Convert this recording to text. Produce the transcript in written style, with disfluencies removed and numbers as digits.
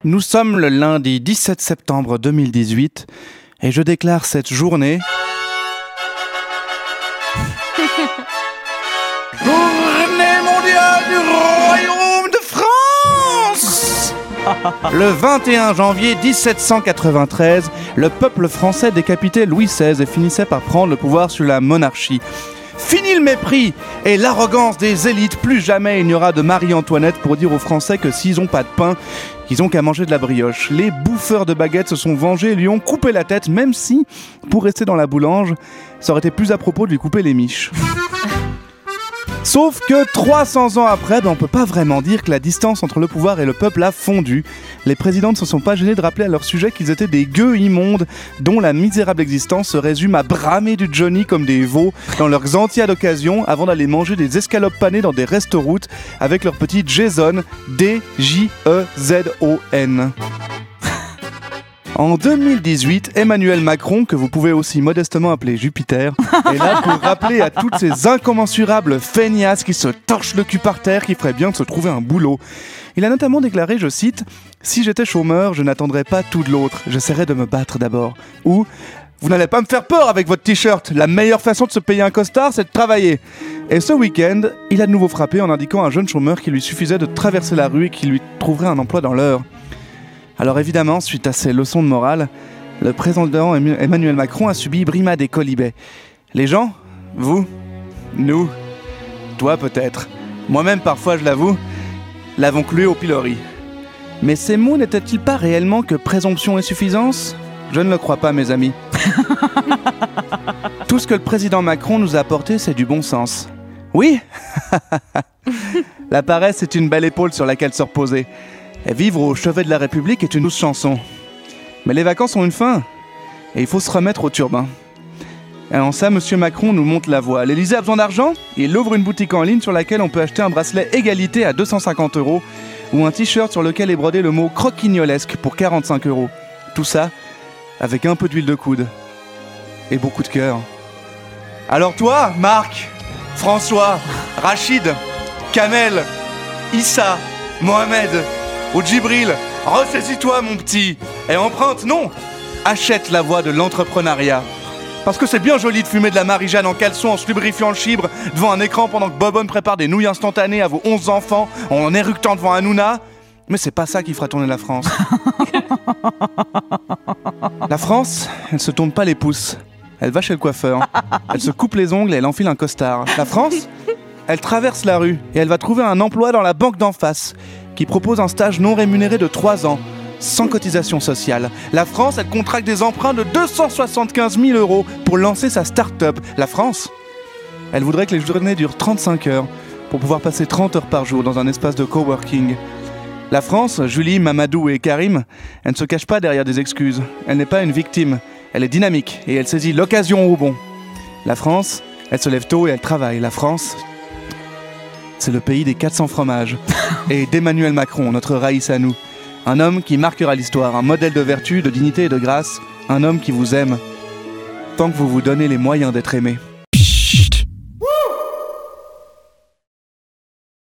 Nous sommes le lundi 17 septembre 2018 et je déclare cette journée... Journée mondiale du Royaume de France. Le 21 janvier 1793, le peuple français décapitait Louis XVI et finissait par prendre le pouvoir sur la monarchie. Fini le mépris et l'arrogance des élites, plus jamais il n'y aura de Marie-Antoinette pour dire aux Français que s'ils n'ont pas de pain, ils ont qu'à manger de la brioche. Les bouffeurs de baguettes se sont vengés et lui ont coupé la tête, même si, pour rester dans la boulange, ça aurait été plus à propos de lui couper les miches. Sauf que 300 ans après, on peut pas vraiment dire que la distance entre le pouvoir et le peuple a fondu. Les présidents ne se sont pas gênés de rappeler à leur sujet qu'ils étaient des gueux immondes dont la misérable existence se résume à bramer du Johnny comme des veaux dans leurs entières d'occasion avant d'aller manger des escalopes panées dans des restaurants avec leur petit Jason, D-J-E-Z-O-N. En 2018, Emmanuel Macron, que vous pouvez aussi modestement appeler Jupiter, est là pour rappeler à toutes ces incommensurables feignasses qui se torchent le cul par terre qu'il ferait bien de se trouver un boulot. Il a notamment déclaré, je cite, « Si j'étais chômeur, je n'attendrais pas tout de l'autre, j'essaierais de me battre d'abord. » Ou « Vous n'allez pas me faire peur avec votre t-shirt, la meilleure façon de se payer un costard, c'est de travailler. » Et ce week-end, il a de nouveau frappé en indiquant à un jeune chômeur qu'il lui suffisait de traverser la rue et qu'il lui trouverait un emploi dans l'heure. Alors évidemment, suite à ces leçons de morale, le président Emmanuel Macron a subi brimade et colibet. Les gens, vous, nous, toi peut-être, moi-même parfois je l'avoue, l'avons cloué au pilori. Mais ces mots n'étaient-ils pas réellement que présomption et suffisance ? Je ne le crois pas, mes amis. Tout ce que le président Macron nous a apporté, c'est du bon sens. Oui. La paresse est une belle épaule sur laquelle se reposer. Et vivre au chevet de la République est une douce chanson. Mais les vacances ont une fin, et il faut se remettre au turbin. Et en ça, Monsieur Macron nous montre la voie. L'Élysée a besoin d'argent ? Il ouvre une boutique en ligne sur laquelle on peut acheter un bracelet égalité à 250 € ou un t-shirt sur lequel est brodé le mot croquignolesque pour 45 €. Tout ça avec un peu d'huile de coude et beaucoup de cœur. Alors toi, Marc, François, Rachid, Kamel, Issa, Mohamed ou Djibril, ressaisis-toi mon petit et emprunte, non, achète la voie de l'entrepreneuriat. Parce que c'est bien joli de fumer de la Marie-Jeanne en caleçon en se lubrifiant le chibre devant un écran pendant que Bobonne prépare des nouilles instantanées à vos 11 enfants en éructant devant Hanouna, mais c'est pas ça qui fera tourner la France. La France, elle se tourne pas les pouces, elle va chez le coiffeur, elle se coupe les ongles et elle enfile un costard. La France, elle traverse la rue et elle va trouver un emploi dans la banque d'en face qui propose un stage non rémunéré de 3 ans, sans cotisation sociale. La France, elle contracte des emprunts de 275 000 € pour lancer sa start-up. La France, elle voudrait que les journées durent 35 heures pour pouvoir passer 30 heures par jour dans un espace de coworking. La France, Julie, Mamadou et Karim, elle ne se cache pas derrière des excuses. Elle n'est pas une victime, elle est dynamique et elle saisit l'occasion au bon. La France, elle se lève tôt et elle travaille. La France, c'est le pays des 400 fromages et d'Emmanuel Macron, notre Raïs à nous. Un homme qui marquera l'histoire, un modèle de vertu, de dignité et de grâce. Un homme qui vous aime, tant que vous vous donnez les moyens d'être aimé.